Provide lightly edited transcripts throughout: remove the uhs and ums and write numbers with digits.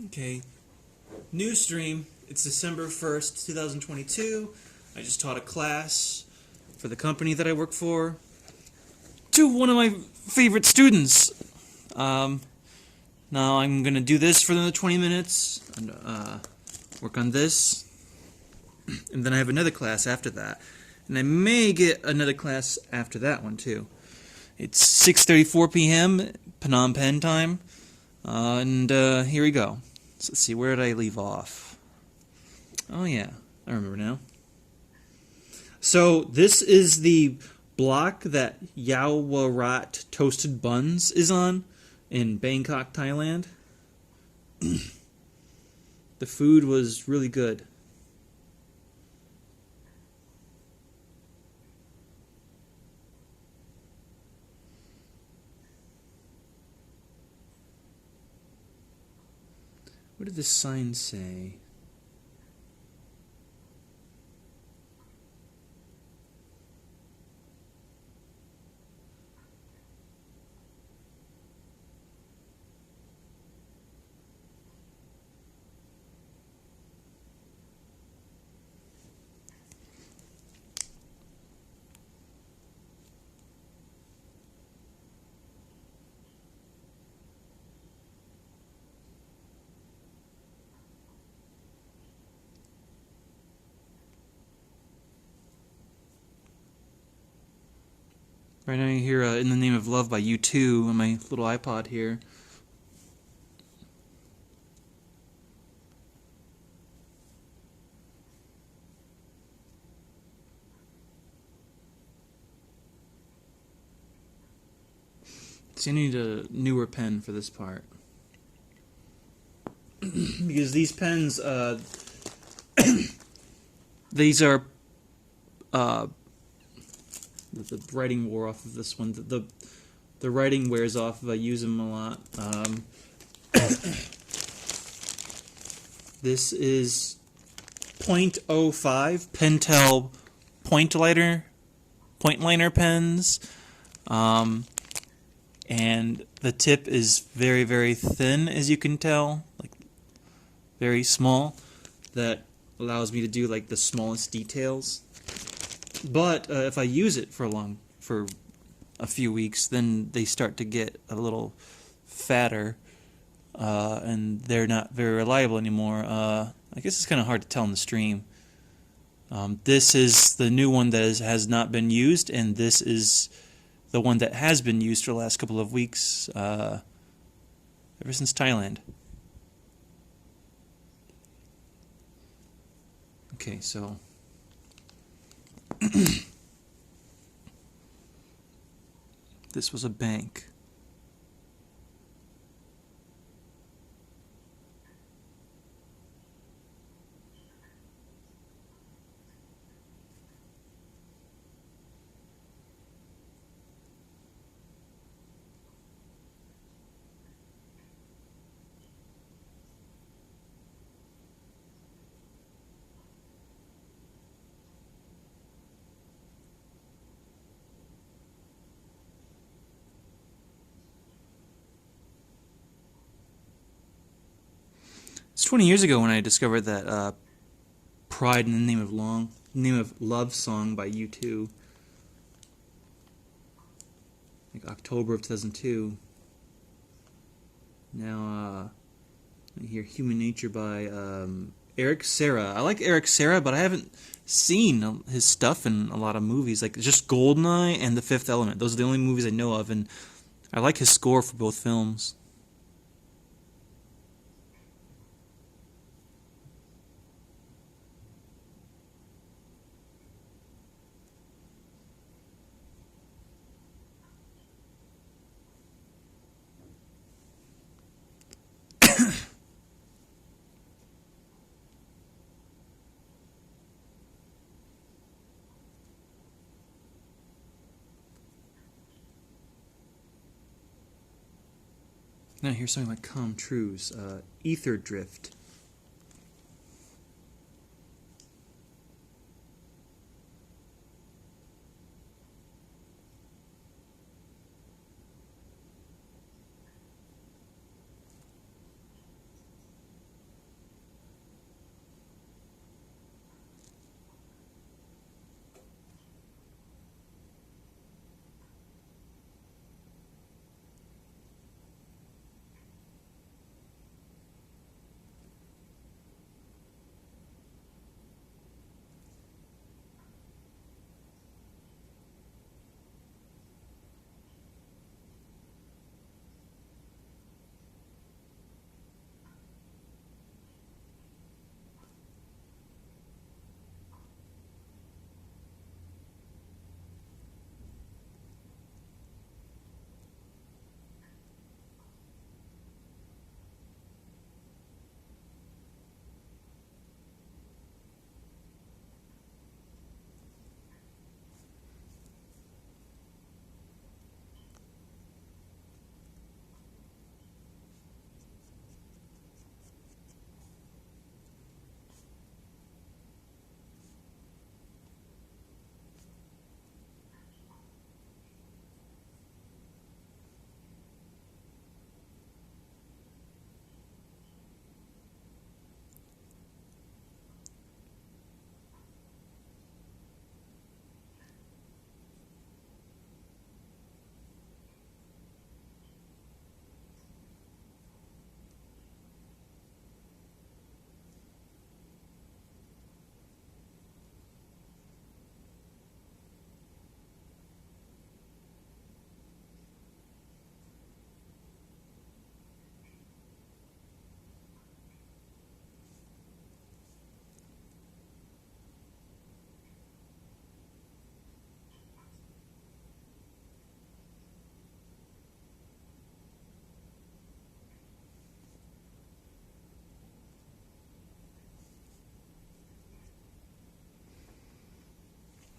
Okay, new stream. It's December 1st, 2022. I just taught a class for the company that I work for to one of my favorite students. Now I'm going to do this for another 20 minutes and work on this. And then I have another class after that. And I may get another class after that one too. It's 6:34 p.m. Phnom Penh time. And here we go. So let's see, where did I leave off? Oh yeah, I remember now. So this is the block that Yaowarat Toasted Buns is on in Bangkok, Thailand. The food was really good. What did this sign say? Right now you hear In the Name of Love by U2 on my little iPod here. So you need a newer pen for this part. Because these pens, these are, the writing wore off of this one. The writing wears off if I use them a lot. This is .05 Pentel point liner pens. And the tip is very, very thin, as you can tell, like very small. That allows me to do like the smallest details. But if I use it for a few weeks, then they start to get a little fatter, and they're not very reliable anymore. I guess it's kind of hard to tell in the stream. This is the new one that has not been used, and this is the one that has been used for the last couple of weeks, ever since Thailand. Okay, so this was a bank. It's 20 years ago when I discovered that "Pride in the Name of Love" song by U2, like October of 2002. Now I hear "Human Nature" by Eric Serra. I like Eric Serra, but I haven't seen his stuff in a lot of movies. Like just Goldeneye and The Fifth Element. Those are the only movies I know of, and I like his score for both films. Now here's something like Calm Trues, Ether Drift.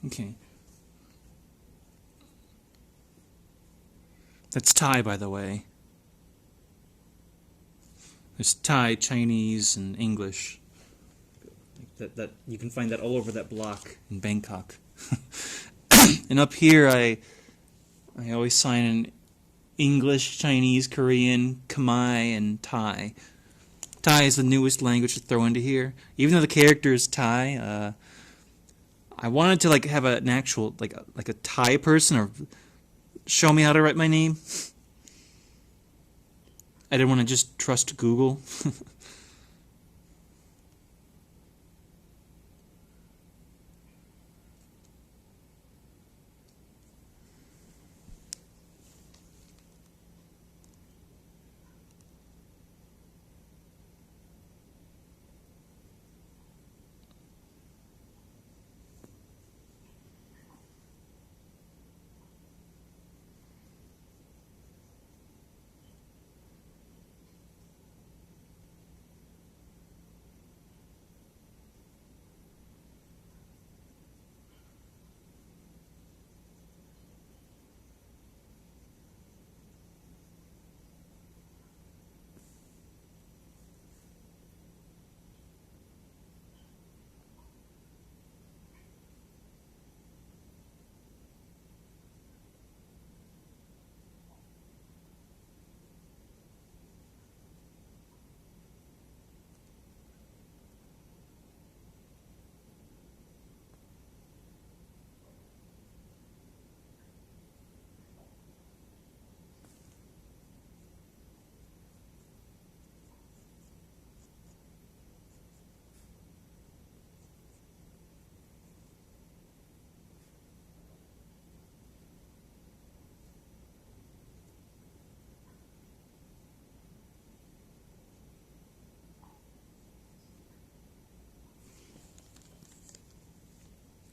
Okay. That's Thai, by the way. There's Thai, Chinese, and English. That you can find that all over that block in Bangkok. And up here, I always sign in English, Chinese, Korean, Khmer, and Thai. Thai is the newest language to throw into here. Even though the character is Thai, I wanted to like have an actual like a Thai person or show me how to write my name. I didn't want to just trust Google.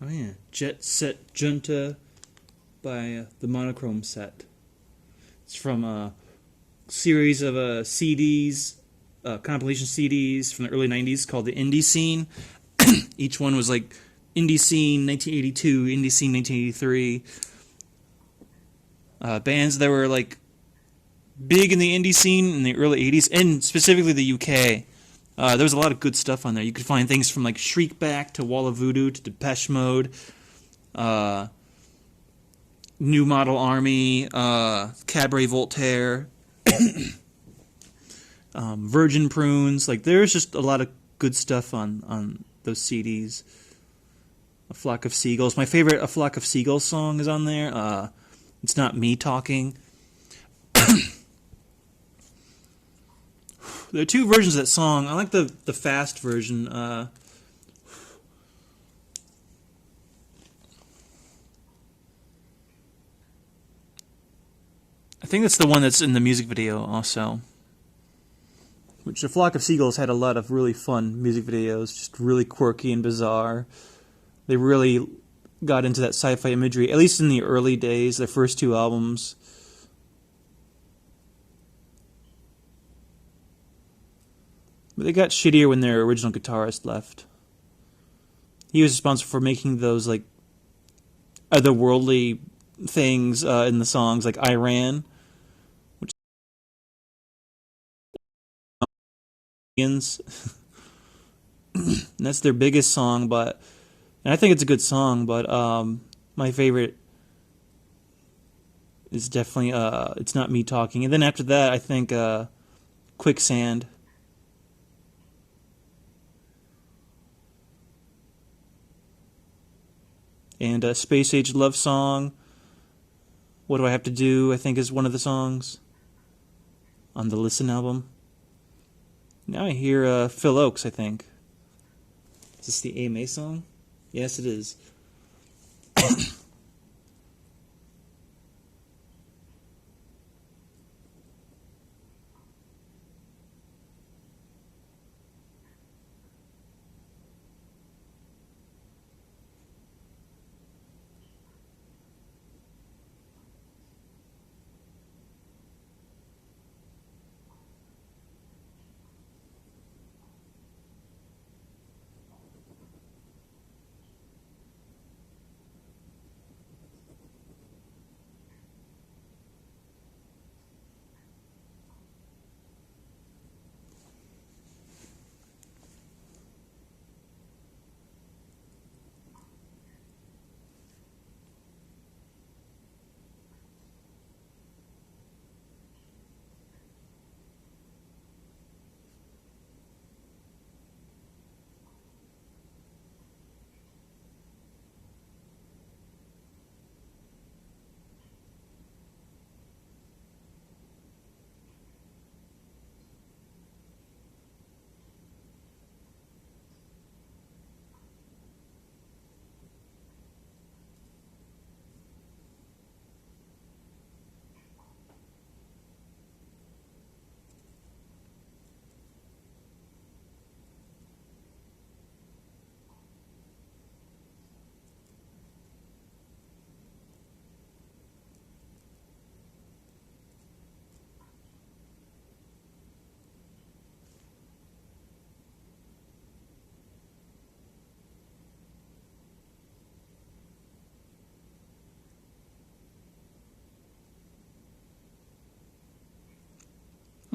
Oh yeah, Jet Set Junta by the Monochrome set. It's from a series of CDs, compilation CDs from the early 90s called the Indie Scene. Each one was like Indie Scene 1982, Indie Scene 1983. Bands that were like big in the indie scene in the early 80s, and specifically the UK. There was a lot of good stuff on there. You could find things from like Shriekback to Wall of Voodoo to Depeche Mode, New Model Army, Cabaret Voltaire, Virgin Prunes. Like there's just a lot of good stuff on those CDs. A Flock of Seagulls. My favorite A Flock of Seagulls song is on there. It's Not Me Talking. There are two versions of that song. I like the fast version. I think that's the one that's in the music video also. Which A Flock of Seagulls had a lot of really fun music videos, just really quirky and bizarre. They really got into that sci-fi imagery, at least in the early days, their first two albums. But they got shittier when their original guitarist left. He was responsible for making those like otherworldly things in the songs, like Iran, which is and that's their biggest song. But and I think it's a good song. But my favorite is definitely It's Not Me Talking. And then after that, I think Quicksand. And Space Age Love Song, What Do I Have to Do, I think is one of the songs on the Listen album. Now I hear Phil Oakes, I think. Is this the AMA song? Yes, it is.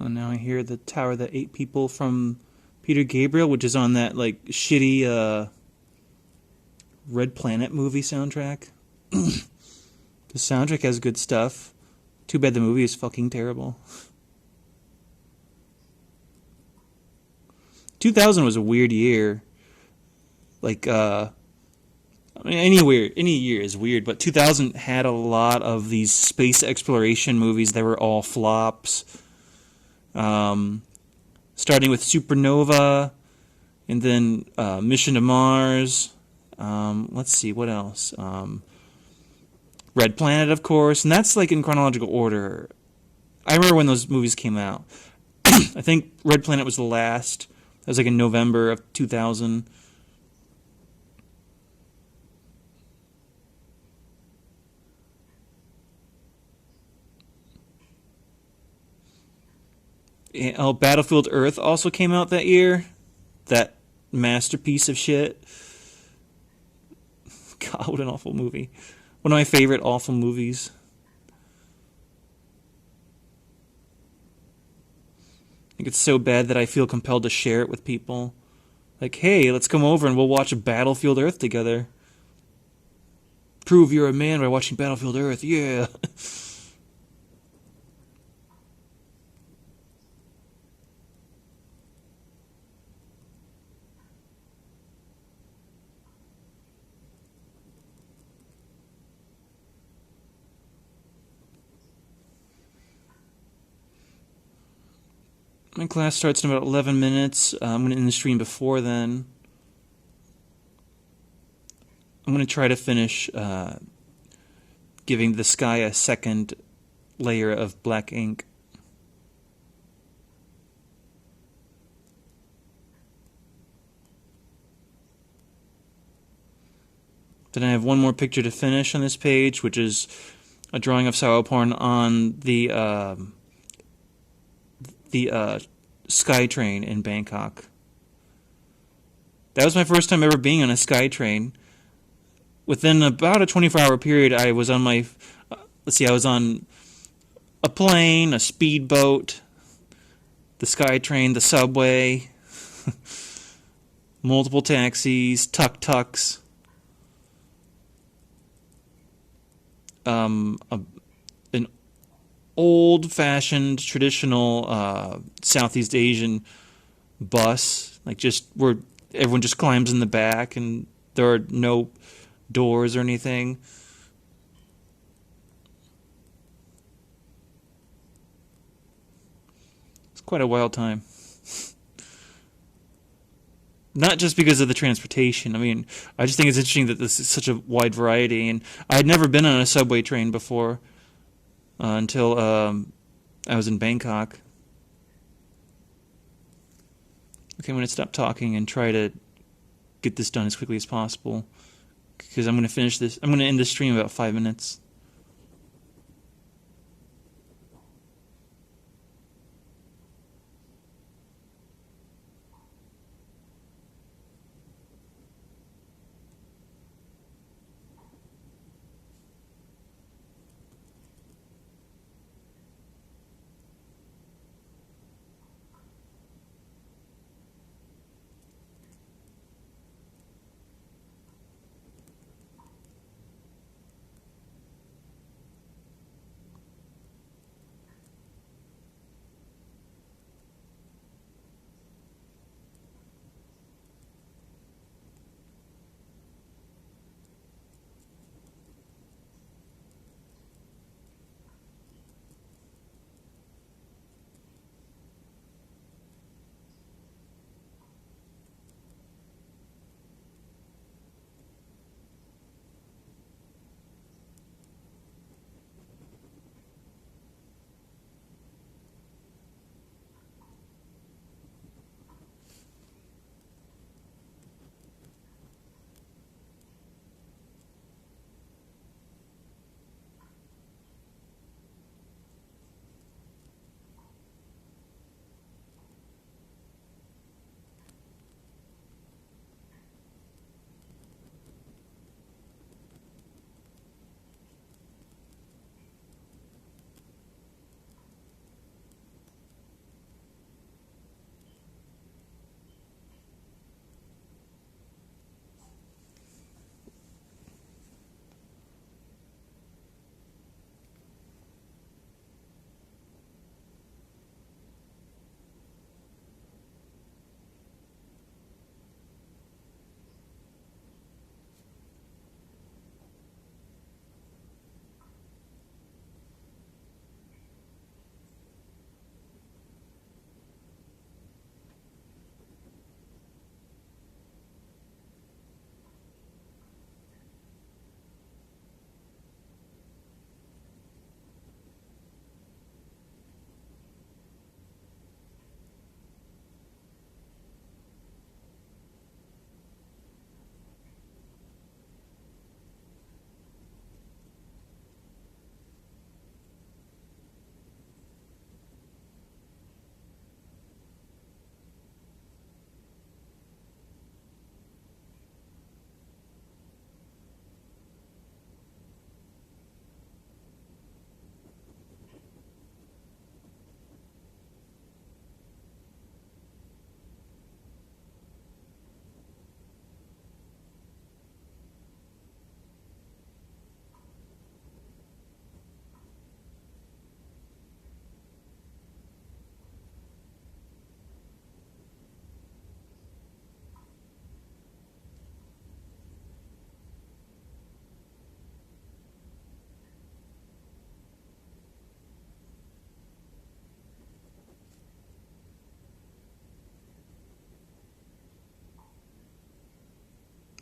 And now I hear the Tower That Ate People from Peter Gabriel, which is on that like shitty Red Planet movie soundtrack. The soundtrack has good stuff. Too bad the movie is fucking terrible. 2000 was a weird year. Like, I mean, any year is weird, but 2000 had a lot of these space exploration movies that were all flops. Starting with Supernova, and then Mission to Mars. Let's see, what else? Red Planet, of course, and that's like in chronological order. I remember when those movies came out. I think Red Planet was the last. That was like in November of 2000. Oh, Battlefield Earth also came out that year. That masterpiece of shit. God, what an awful movie. One of my favorite awful movies. I think it's so bad that I feel compelled to share it with people. Like, hey, let's come over and we'll watch Battlefield Earth together. Prove you're a man by watching Battlefield Earth, yeah. My class starts in about 11 minutes. I'm going to end the stream before then. I'm going to try to finish giving the sky a second layer of black ink. Then I have one more picture to finish on this page, which is a drawing of Sawaporn on the SkyTrain in Bangkok. That was my first time ever being on a SkyTrain. Within about a 24-hour period, I was on I was on a plane, a speedboat, the SkyTrain, the subway, multiple taxis, tuk-tuks, an old-fashioned, traditional Southeast Asian bus, like just where everyone just climbs in the back and there are no doors or anything. It's quite a wild time. Not just because of the transportation. I mean, I just think it's interesting that this is such a wide variety, and I had never been on a subway train before until I was in Bangkok. Okay, I'm going to stop talking and try to get this done as quickly as possible, because I'm going to finish this. I'm going to end the stream in about 5 minutes.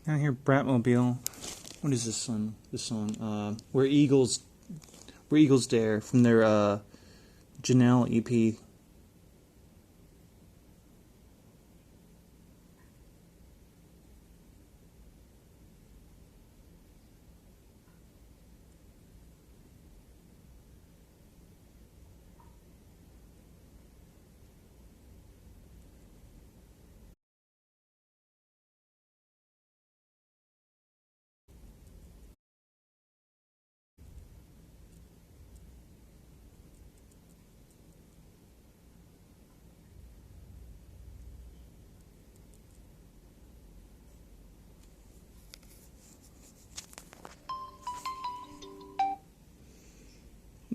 Down here, Bratmobile. What is this song? This song, Where Eagles Dare, from their Janelle EP.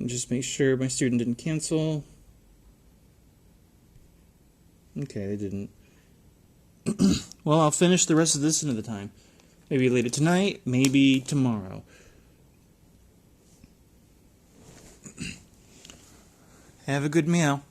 Just make sure my student didn't cancel. Okay, they didn't. Well, I'll finish the rest of this another time. Maybe later tonight, maybe tomorrow. Have a good meal.